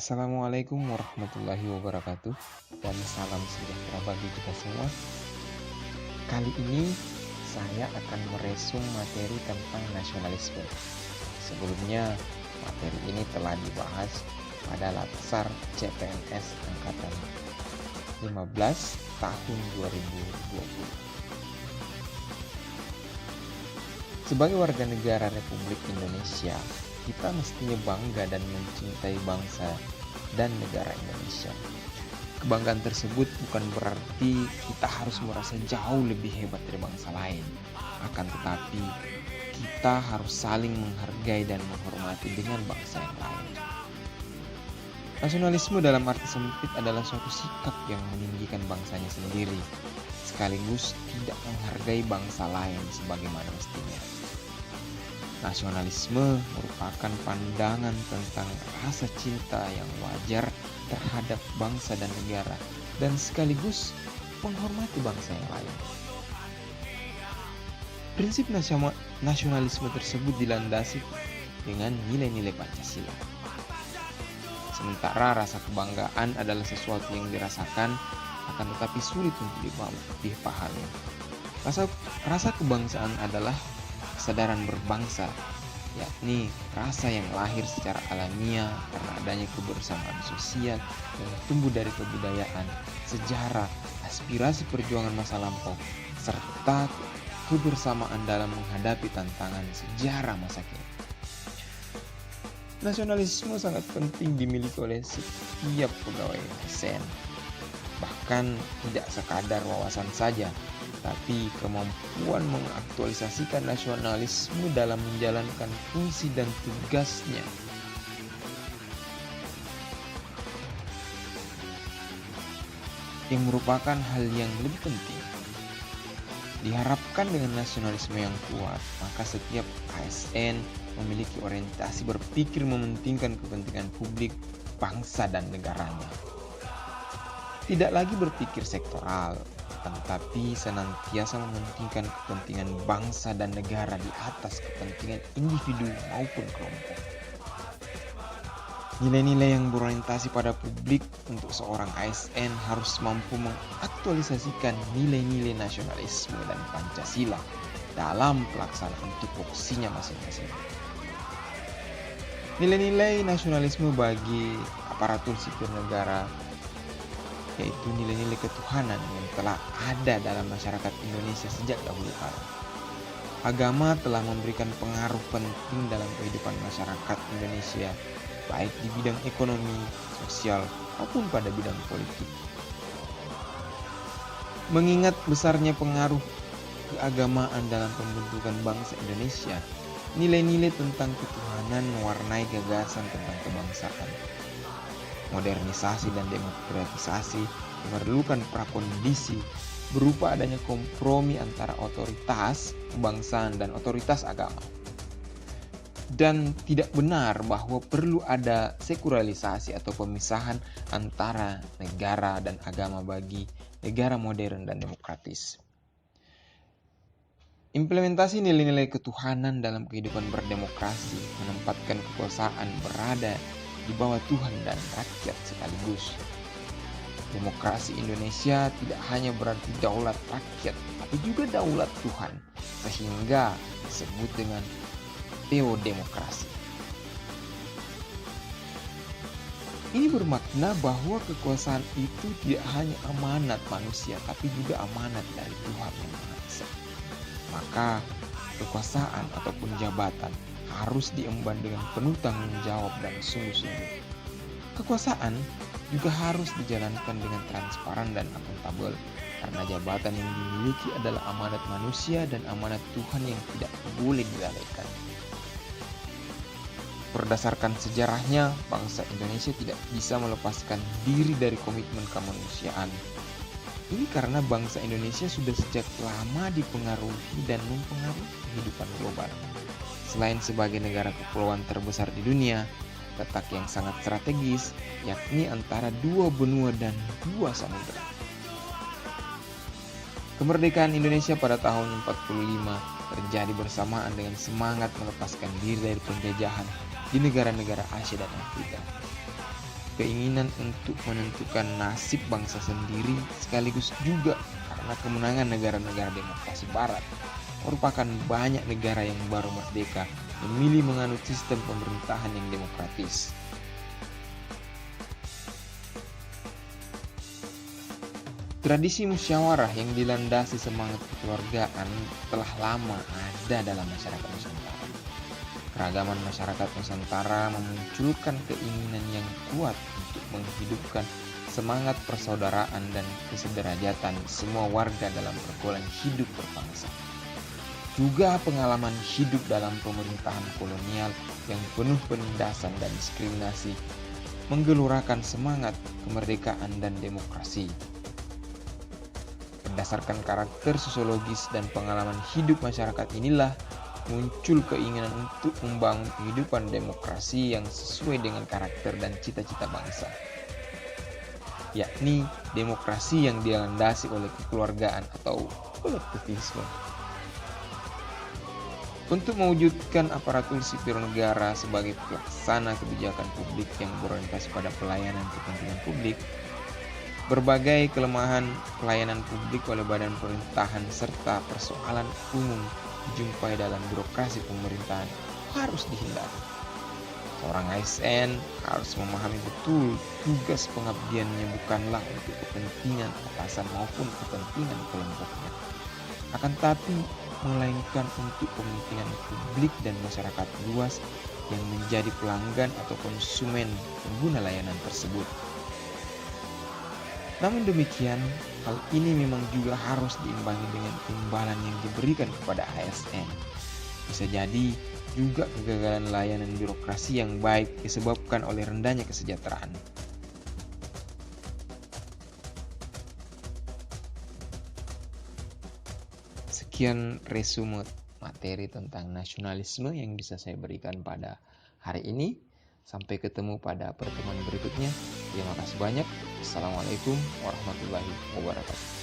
Assalamualaikum warahmatullahi wabarakatuh dan salam sejahtera bagi kita semua. Kali ini saya akan meresum materi tentang nasionalisme. Sebelumnya, materi ini telah dibahas pada Latsar CPNS Angkatan 15 tahun 2020. Sebagai warga negara Republik Indonesia, kita mestinya bangga dan mencintai bangsa dan negara Indonesia. Kebanggaan tersebut bukan berarti kita harus merasa jauh lebih hebat dari bangsa lain. Akan tetapi, kita harus saling menghargai dan menghormati dengan bangsa yang lain. Nasionalisme dalam arti sempit adalah suatu sikap yang meninggikan bangsanya sendiri, sekaligus tidak menghargai bangsa lain sebagaimana mestinya. Nasionalisme merupakan pandangan tentang rasa cinta yang wajar terhadap bangsa dan negara, dan sekaligus menghormati bangsa yang lain. Prinsip nasionalisme tersebut dilandasi dengan nilai-nilai Pancasila. Sementara rasa kebanggaan adalah sesuatu yang dirasakan, akan tetapi sulit untuk dipahami. Rasa kebangsaan adalah kesadaran berbangsa, yakni rasa yang lahir secara alamiah karena adanya kebersamaan sosial yang tumbuh dari kebudayaan, sejarah, aspirasi perjuangan masa lampau, serta kebersamaan dalam menghadapi tantangan sejarah masa kini. Nasionalisme sangat penting dimiliki oleh setiap pegawai ASN, bahkan tidak sekadar wawasan saja, tapi kemampuan mengaktualisasikan nasionalisme dalam menjalankan fungsi dan tugasnya. Yang merupakan hal yang lebih penting. Diharapkan dengan nasionalisme yang kuat, maka setiap ASN memiliki orientasi berpikir mementingkan kepentingan publik, bangsa, dan negaranya. Tidak lagi berpikir sektoral, tetapi senantiasa mementingkan kepentingan bangsa dan negara di atas kepentingan individu maupun kelompok. Nilai-nilai yang berorientasi pada publik untuk seorang ASN harus mampu mengaktualisasikan nilai-nilai nasionalisme dan Pancasila dalam pelaksanaan tupoksinya masing-masing. Nilai-nilai nasionalisme bagi aparatur sipil negara yaitu nilai-nilai ketuhanan yang telah ada dalam masyarakat Indonesia sejak dahulu kala. Agama telah memberikan pengaruh penting dalam kehidupan masyarakat Indonesia, baik di bidang ekonomi, sosial, maupun pada bidang politik. Mengingat besarnya pengaruh keagamaan dalam pembentukan bangsa Indonesia, nilai-nilai tentang ketuhanan mewarnai gagasan tentang kebangsaan. Modernisasi dan demokratisasi memerlukan prakondisi berupa adanya kompromi antara otoritas kebangsaan dan otoritas agama. Dan tidak benar bahwa perlu ada sekularilisasi atau pemisahan antara negara dan agama bagi negara modern dan demokratis. Implementasi nilai-nilai ketuhanan dalam kehidupan berdemokrasi menempatkan kekuasaan berada di bawah Tuhan dan rakyat sekaligus. Demokrasi Indonesia tidak hanya berarti daulat rakyat, tapi juga daulat Tuhan, sehingga disebut dengan teodemokrasi. Ini bermakna bahwa kekuasaan itu tidak hanya amanat manusia, tapi juga amanat dari Tuhan Yang Maha Esa. Maka kekuasaan ataupun jabatan harus diemban dengan penuh tanggung jawab dan sungguh-sungguh. Kekuasaan juga harus dijalankan dengan transparan dan akuntabel, karena jabatan yang dimiliki adalah amanat manusia dan amanat Tuhan yang tidak boleh dilalaikan. Berdasarkan sejarahnya, bangsa Indonesia tidak bisa melepaskan diri dari komitmen kemanusiaan. Ini karena bangsa Indonesia sudah sejak lama dipengaruhi dan mempengaruhi kehidupan global. Selain sebagai negara kepulauan terbesar di dunia, letak yang sangat strategis, yakni antara dua benua dan dua samudera. Kemerdekaan Indonesia pada tahun 45 terjadi bersamaan dengan semangat melepaskan diri dari penjajahan di negara-negara Asia dan Afrika. keinginan untuk menentukan nasib bangsa sendiri, sekaligus juga karena kemenangan negara-negara demokrasi barat, merupakan banyak negara yang baru merdeka memilih menganut sistem pemerintahan yang demokratis. Tradisi musyawarah yang dilandasi semangat kekeluargaan telah lama ada dalam masyarakat Nusantara. Keragaman masyarakat Nusantara memunculkan keinginan yang kuat untuk menghidupkan semangat persaudaraan dan kesederajatan semua warga dalam pergaulan hidup berbangsa. Juga pengalaman hidup dalam pemerintahan kolonial yang penuh penindasan dan diskriminasi menggelurakan semangat kemerdekaan dan demokrasi. Berdasarkan karakter sosiologis dan pengalaman hidup masyarakat inilah muncul keinginan untuk membangun kehidupan demokrasi yang sesuai dengan karakter dan cita-cita bangsa, yakni demokrasi yang dilandasi oleh kekeluargaan atau kolektivisme. Untuk mewujudkan aparatur sipil negara sebagai pelaksana kebijakan publik yang berorientasi pada pelayanan kepentingan publik, berbagai kelemahan pelayanan publik oleh badan pemerintahan serta persoalan umum dijumpai dalam birokrasi pemerintahan harus dihindari. Seorang ASN harus memahami betul tugas pengabdiannya bukanlah untuk kepentingan atasan maupun kepentingan kelompoknya, akan tapi melainkan untuk kepentingan publik dan masyarakat luas yang menjadi pelanggan atau konsumen pengguna layanan tersebut. Namun demikian, hal ini memang juga harus diimbangi dengan imbalan yang diberikan kepada ASN. Bisa jadi juga kegagalan layanan birokrasi yang baik disebabkan oleh rendahnya kesejahteraan. Sekian resume materi tentang nasionalisme yang bisa saya berikan pada hari ini. Sampai ketemu pada pertemuan berikutnya. Terima kasih banyak. Assalamualaikum warahmatullahi wabarakatuh.